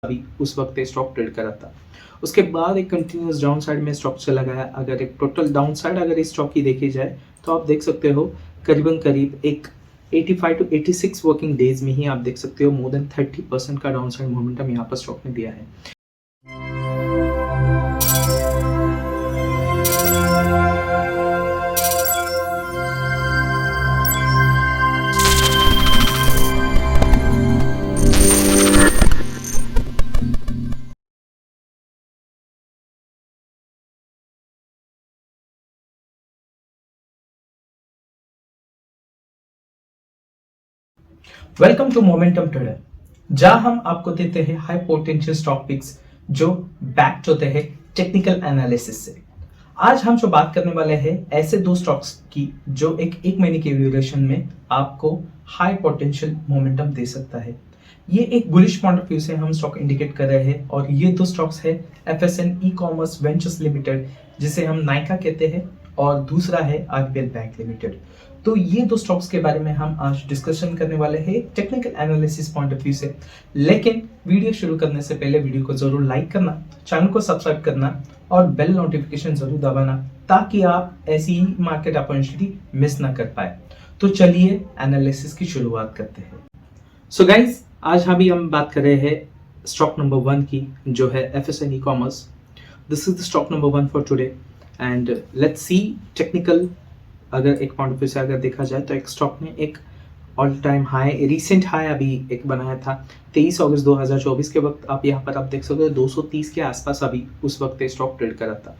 अभी उस वक्त स्टॉक ट्रेड करा था। उसके बाद एक कंटिन्यूस डाउन साइड में स्टॉक चला गया। अगर एक टोटल डाउन साइड अगर इस स्टॉक की देखी जाए तो आप देख सकते हो करीबन करीब एक 85 टू 86 वर्किंग डेज में ही आप देख सकते हो मोर देन 30% का डाउन साइड मोमेंटम यहाँ पर स्टॉक ने दिया है। वेलकम टू मोमेंटम ट्रेडर, जहां हम आपको देते हैं हाई पोटेंशियल स्टॉक पिक्स जो बैक्ड होते हैं टेक्निकल एनालिसिस से। आज हम जो बात करने वाले हैं ऐसे दो स्टॉक्स की जो एक महीने के ड्यूरेशन में आपको हाई पोटेंशियल मोमेंटम दे सकता है। ये एक बुलिश पॉइंट ऑफ व्यू से हम स्टॉक इंडिकेट कर रहे हैं और ये दो स्टॉक्स है एफएसएन ई कॉमर्स वेंचर्स लिमिटेड जिसे हम नाइका कहते हैं और दूसरा है आरबीएल बैंक लिमिटेड। तो ये दो स्टॉक्स के बारे में हम आज डिस्कशन करने वाले हैं technical analysis point of view से। लेकिन वीडियो शुरू करने से पहले वीडियो को जरूर लाइक करना, चैनल को सब्सक्राइब करना और बेल नोटिफिकेशन जरूर दबाना ताकि आप ऐसी ही मार्केट अपॉर्चुनिटी मिस ना कर पाए। तो चलिए एनालिसिस की शुरुआत करते हैं। सो गाइज, आज हम बात कर रहे हैं स्टॉक नंबर 1 की जो है एफएसएन e commerce. This is the stock number 1 for today and let's see technical. अगर एक पॉइंट ऑफ व्यू से अगर देखा जाए तो एक स्टॉक ने एक all time high recent high अभी एक बनाया था 23 अगस्त 2024 के वक्त। आप यहाँ पर आप देख सकते हो 230 के आसपास अभी उस वक्त स्टॉक ट्रेड करा था।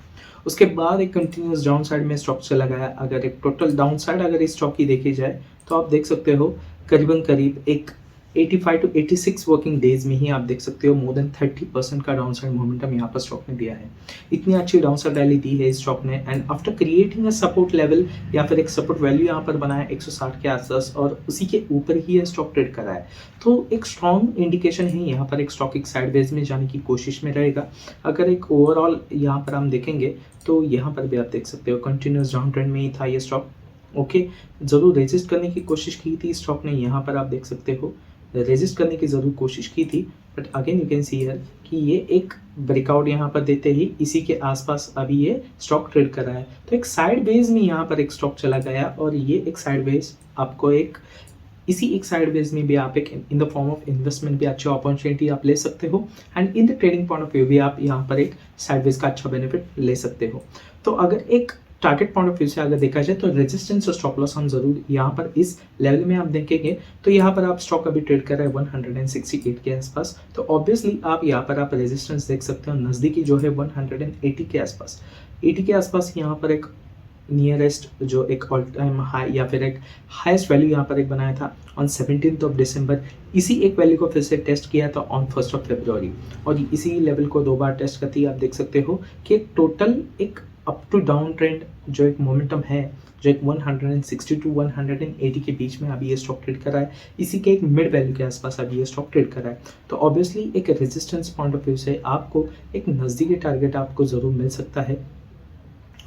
उसके बाद एक कंटिन्यूस डाउन साइड में स्टॉक चला गया। अगर एक टोटल डाउन साइड अगर इस स्टॉक की देखी जाए तो आप देख सकते हो करीबन करीब एक 85 टू 86 वर्किंग डेज में ही आप देख सकते हो मोर देन 30% का डाउन साइड मोमेंटम यहाँ पर स्टॉक ने दिया है। इतनी अच्छी डाउन साइड रैली दी है इस स्टॉक ने and after creating a support level या फिर एक सपोर्ट वैल्यू यहाँ पर बनाया 160 के आसपास और उसी के ऊपर ही ये स्टॉक ट्रेड करा है। तो एक स्ट्रॉन्ग इंडिकेशन है यहाँ पर एक स्टॉक एक साइडवेज में जाने की कोशिश में रहेगा। अगर एक ओवरऑल यहाँ पर हम देखेंगे तो यहाँ पर भी आप देख सकते हो कंटिन्यूस डाउन ट्रेंड में ही था ये स्टॉक। ओके, जरूर रेजिस्ट करने की कोशिश की थी स्टॉक ने, यहाँ पर आप देख सकते हो रेजिस्ट करने की जरूर कोशिश की थी but again you can see here कि ये एक ब्रेकआउट यहाँ पर देते ही इसी के आसपास अभी ये स्टॉक ट्रेड कर रहा है। तो एक साइड बेस में यहाँ पर एक स्टॉक चला गया और ये एक साइड बेस आपको एक इसी एक साइड बेस में भी आप एक in the form of investment भी अच्छी अपॉर्चुनिटी आप ले सकते हो and in the trading point of view भी आप यहाँ पर एक साइड बेस का अच्छा बेनिफिट ले सकते हो। तो अगर एक टारगेट पॉइंट ऑफ व्यू से अगर देखा जाए तो रेजिस्टेंस और स्टॉप लॉस हम जरूर यहाँ पर इस लेवल में आप देखेंगे। तो यहाँ पर आप स्टॉक अभी ट्रेड कर रहे हैं 168 के आसपास। तो ऑब्वियसली आप यहाँ पर आप रेजिस्टेंस देख सकते हो नज़दीकी जो है 180 के आसपास, 80 के आसपास यहाँ पर एक नियरेस्ट जो एक ऑल टाइम हाई या फिर एक हाईएस्ट वैल्यू यहाँ पर एक बनाया था ऑन 17th ऑफ दिसंबर। इसी एक वैल्यू को फिर से टेस्ट किया था ऑन 1st ऑफ फरवरी और इसी लेवल को 2 बार टेस्ट करती आप देख सकते हो कि एक टोटल एक अप टू डाउन ट्रेंड जो एक मोमेंटम है जो एक 160 टू 180 के बीच में अभी ये स्टॉक ट्रेड कर रहा है। इसी के एक मिड वैल्यू के आसपास अभी ये स्टॉक ट्रेड कर रहा है। तो ऑब्वियसली एक रेजिस्टेंस पॉइंट ऑफ व्यू से आपको एक नज़दीकी टारगेट आपको ज़रूर मिल सकता है।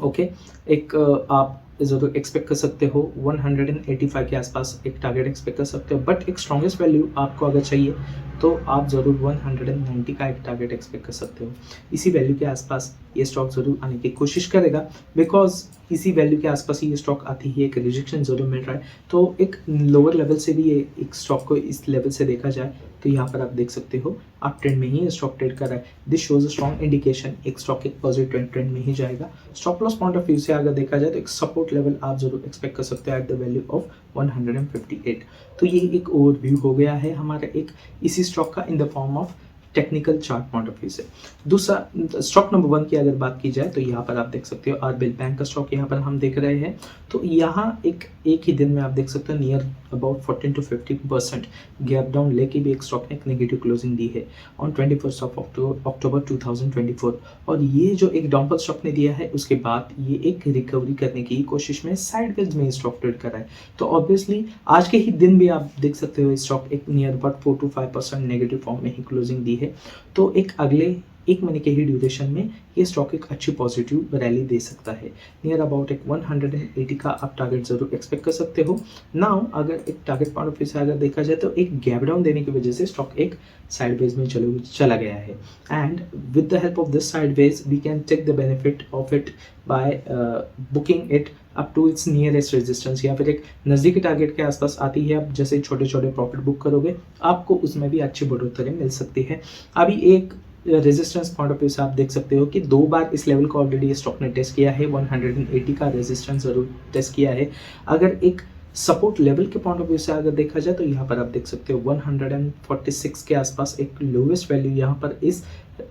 ओके, एक आप ज़रूर एक्सपेक्ट कर सकते हो 185 के आसपास एक टारगेट एक्सपेक्ट कर सकते हो बट एक स्ट्रॉन्गेस्ट वैल्यू आपको अगर चाहिए तो आप ज़रूर 190 का एक टारगेट एक्सपेक्ट कर सकते हो। इसी वैल्यू के आसपास ये स्टॉक ज़रूर आने की कोशिश करेगा बिकॉज इसी वैल्यू के आसपास ही ये स्टॉक आती ही एक रिजेक्शन ज़रूर मिल रहा है। तो एक लोअर लेवल से भी ये एक स्टॉक को इस लेवल से देखा जाए तो यहाँ पर आप देख सकते हो आप ट्रेंड में ही स्टॉक ट्रेड कर रहा है। This shows a strong indication एक स्टॉक एक पॉजिटिव ट्रेंड में ही जाएगा। Stop loss point of view से अगर देखा जाए तो एक सपोर्ट लेवल आप जरूर एक्सपेक्ट कर सकते हो एट द वैल्यू ऑफ 158। तो ये एक ओवरव्यू हो गया है हमारा एक इसी स्टॉक का in the form of technical chart point of view से। दूसरा स्टॉक नंबर 1 की अगर बात की जाए तो यहाँ पर आप देख सकते हो आरबीएल बैंक का स्टॉक यहाँ पर हम देख रहे हैं। तो यहाँ एक ही दिन में आप देख सकते हो near about 14 to 15% gap down लेके भी एक स्टॉक ने एक नेगेटिव क्लोजिंग दी है ऑन 21 ऑफ अक्टूबर 2024 और ये जो एक डाउनफॉल स्टॉक ने दिया है उसके बाद ये एक रिकवरी करने की कोशिश में साइडवेज में स्टॉक ट्रेड कर रहा है। तो ऑब्वियसली आज के ही दिन भी आप देख सकते हो स्टॉक एक near about 4 to 5% negative form में ही क्लोजिंग दी है। तो एक अगले एक महीने के ही ड्यूरेशन में ये स्टॉक एक अच्छी पॉजिटिव रैली दे सकता है। नियर अबाउट एक 180 का आप टारगेट जरूर एक्सपेक्ट कर सकते हो। नाउ अगर एक टारगेट पॉइंट ऑफ व्यू से अगर देखा जाए तो एक गैप डाउन देने की वजह से स्टॉक एक साइडवेज में चला गया है, and with the help of this sideways we can take the benefit of it by booking it up to its nearest resistance, या फिर एक नज़दीकी टारगेट के आसपास आती है। आप जैसे छोटे छोटे प्रॉफिट बुक करोगे आपको उसमें भी अच्छी बढ़ोतरी मिल सकती है। अभी एक रेजिस्टेंस पॉइंट ऑफ व्यू से आप देख सकते हो कि 2 बार इस लेवल को ऑलरेडी स्टॉक ने टेस्ट किया है, 180 का रेजिस्टेंस जरूर टेस्ट किया है। अगर एक सपोर्ट लेवल के पॉइंट ऑफ व्यू से अगर देखा जाए तो यहाँ पर आप देख सकते हो 146 के आसपास एक लोवेस्ट वैल्यू यहाँ पर इस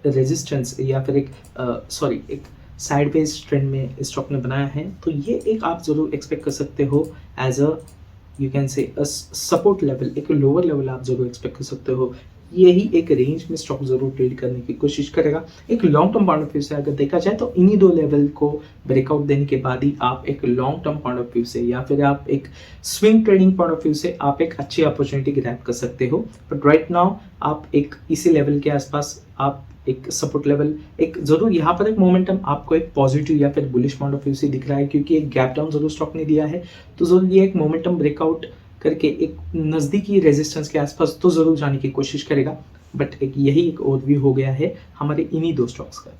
रेजिस्टेंस या फिर एक साइडवेज ट्रेंड में स्टॉक ने बनाया है। तो ये एक आप जरूर एक्सपेक्ट कर सकते हो as a you can say support level, एक लोअर लेवल आप जरूर एक्सपेक्ट कर सकते हो। यही एक रेंज में स्टॉक जरूर ट्रेड करने की कोशिश करेगा। एक long term point of view से अगर देखा जाए तो इन्हीं 2 लेवल को ब्रेकआउट देने के बाद ही आप एक long term point of view से या फिर आप एक swing trading point of view से आप एक अच्छी अपॉर्चुनिटी ग्रैब कर सकते हो। बट राइट नाउ आप एक इसी लेवल के आसपास आप एक सपोर्ट लेवल, एक जरूर यहाँ पर एक मोमेंटम आपको एक पॉजिटिव या फिर बुलिश पॉइंट ऑफ व्यू से दिख रहा है, क्योंकि एक गैप डाउन जरूर स्टॉक ने दिया है। तो जरूर ये एक मोमेंटम ब्रेकआउट करके एक नज़दीकी रेजिस्टेंस के आसपास तो जरूर जाने की कोशिश करेगा। बट एक यही एक ओवरव्यू हो गया है हमारे इन्हीं 2 स्टॉक्स का।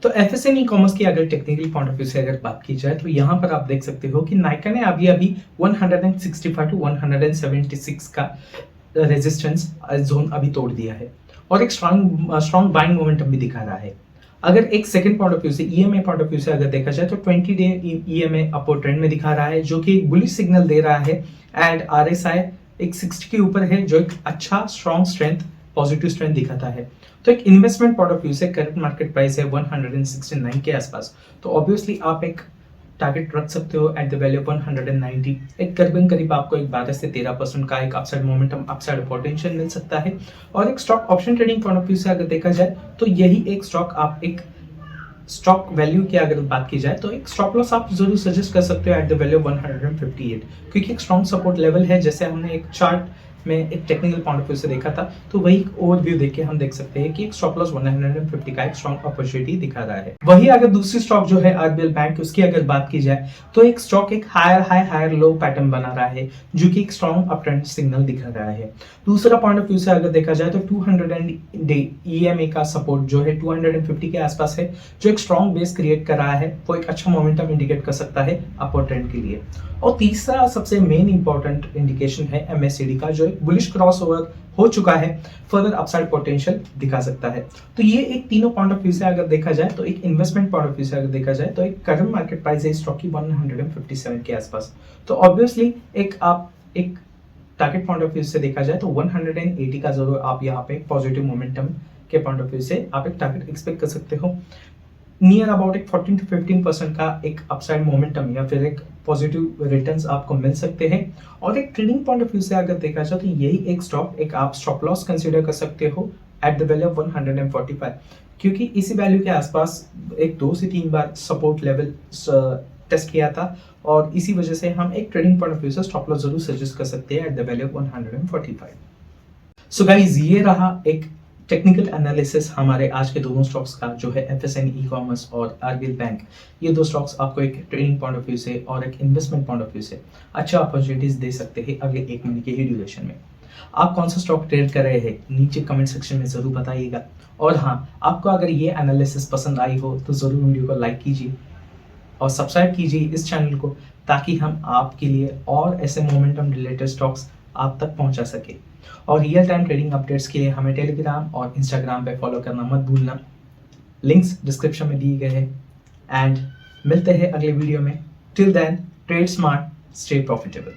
तो एफएसएन ई कॉमर्स की अगर टेक्निकल पॉइंट ऑफ व्यू से अगर बात की जाए तो यहाँ पर आप देख सकते हो कि नाइका ने अभी 165 टू 176 का रेजिस्टेंस जोन अभी तोड़ दिया है और एक स्ट्रॉन्ग बाइंग मोमेंटम भी दिखा रहा है। अगर एक सेकंड पॉइंट ऑफ व्यू से ईएमए पॉइंट ऑफ व्यू से अगर देखा जाए तो 20 डे ईएमए अपवर्ड ट्रेंड में दिखा रहा है, जो कि एक बुलिश सिग्नल दे रहा है। एंड आरएसआई एक 60 के ऊपर है, जो एक अच्छा स्ट्रॉन्ग स्ट्रेंथ, पॉजिटिव स्ट्रेंथ दिखाता है। तो एक इन्वेस्टमेंट पॉइंट ऑफ व्यू से करंट मार्केट प्राइस है 169 के आसपास, तो ऑब्वियसली आप एक टारगेट रख सकते हो एट द वैल्यू ऑफ 190। एक करीब आपको एक 12 से 13% का एक अपसाइड मोमेंटम, अपसाइड पोटेंशियल मिल सकता है। और एक stock option trading point of view से अगर देखा जाए तो यही एक स्टॉक आप एक स्टॉक वैल्यू की अगर बात की जाए तो एक स्टॉप लॉस आप जरूर सजेस्ट कर सकते हो एट द वैल्यू 158, क्योंकि एक स्ट्रॉन्ग सपोर्ट लेवल है। जैसे हमने एक चार्ट में एक टेक्निकल पॉइंट ऑफ व्यू से देखा था, तो वही ओवरव्यू देख के हम देख सकते हैं कि एक स्टॉप लॉस 150 का एक स्ट्रॉन्ग अपॉर्चुनिटी दिखा रहा है। वही अगर दूसरी स्टॉक जो है आरबीएल बैंक, उसकी अगर बात की जाए तो एक स्टॉक एक हायर लो पैटर्न बना रहा है, जो कि एक स्ट्रॉन्ग अप ट्रेंड सिग्नल दिखा रहा है। दूसरा पॉइंट ऑफ व्यू से अगर देखा जाए तो 200 डे ईएमए का सपोर्ट जो है 250 के आसपास है, जो एक स्ट्रॉन्ग बेस क्रिएट कर रहा है, वो एक अच्छा मोमेंटम इंडिकेट कर सकता है अपवर्ड ट्रेंड के लिए। और तीसरा सबसे मेन इंपॉर्टेंट इंडिकेशन है एमएससीडी का, जो एक बुलिश क्रॉसओवर हो चुका है, फर्दर अपसाइड पोटेंशियल दिखा सकता है। तो ये एक तीनों पॉइंट ऑफ व्यू से अगर देखा जाए तो एक इन्वेस्टमेंट पॉइंट ऑफ व्यू से अगर देखा जाए तो एक करंट मार्केट प्राइस है स्टॉक की 157 के आसपास। तो ऑब्वियसली एक आप एक टारगेट पॉइंट ऑफ व्यू से देखा जाए तो 180 का जरूर आप यहाँ पे पॉजिटिव मोमेंटम के पॉइंट ऑफ व्यू से आप एक टारगेट एक्सपेक्ट कर सकते हो। नियर अबाउट एक 14 to 15% का एक अपसाइड मोमेंटम या फिर एक पॉजिटिव रिटर्न्स आपको मिल सकते हैं। और एक ट्रेडिंग पॉइंट ऑफ व्यू से अगर देखा जाए तो यही एक स्टॉक एक आप स्टॉप लॉस कंसीडर कर सकते हो एट द वैल्यू ऑफ 145, क्योंकि इसी वैल्यू के आसपास एक 2 से 3 बार सपोर्ट लेवल टेस्ट किया था, और इसी वजह से हम एक ट्रेडिंग पॉइंट ऑफ व्यू से स्टॉप लॉस जरूर सजेस्ट कर सकते हैं at the value of 145। So guys, ये रहा एक टेक्निकल एनालिसिस हमारे आज के दोनों स्टॉक्स का, जो है एफएसएन ई कॉमर्स और आरबीएल बैंक। ये 2 स्टॉक्स आपको एक ट्रेडिंग पॉइंट ऑफ व्यू से और एक इन्वेस्टमेंट पॉइंट ऑफ व्यू से अच्छा अपॉर्चुनिटीज दे सकते हैं अगले 1 महीने के ही ड्यूरेशन में। आप कौन सा स्टॉक ट्रेड कर रहे हैं नीचे कमेंट सेक्शन में जरूर बताइएगा। और हाँ, आपको अगर ये एनालिसिस पसंद आई हो तो जरूर वीडियो को लाइक कीजिए और सब्सक्राइब कीजिए इस चैनल को, ताकि हम आपके लिए और ऐसे मोमेंटम रिलेटेड स्टॉक्स आप तक पहुंचा सके। और रियल टाइम ट्रेडिंग अपडेट्स के लिए हमें टेलीग्राम और इंस्टाग्राम पे फॉलो करना मत भूलना, लिंक्स डिस्क्रिप्शन में दिए गए हैं। एंड मिलते हैं अगले वीडियो में। Till then, trade smart, stay profitable.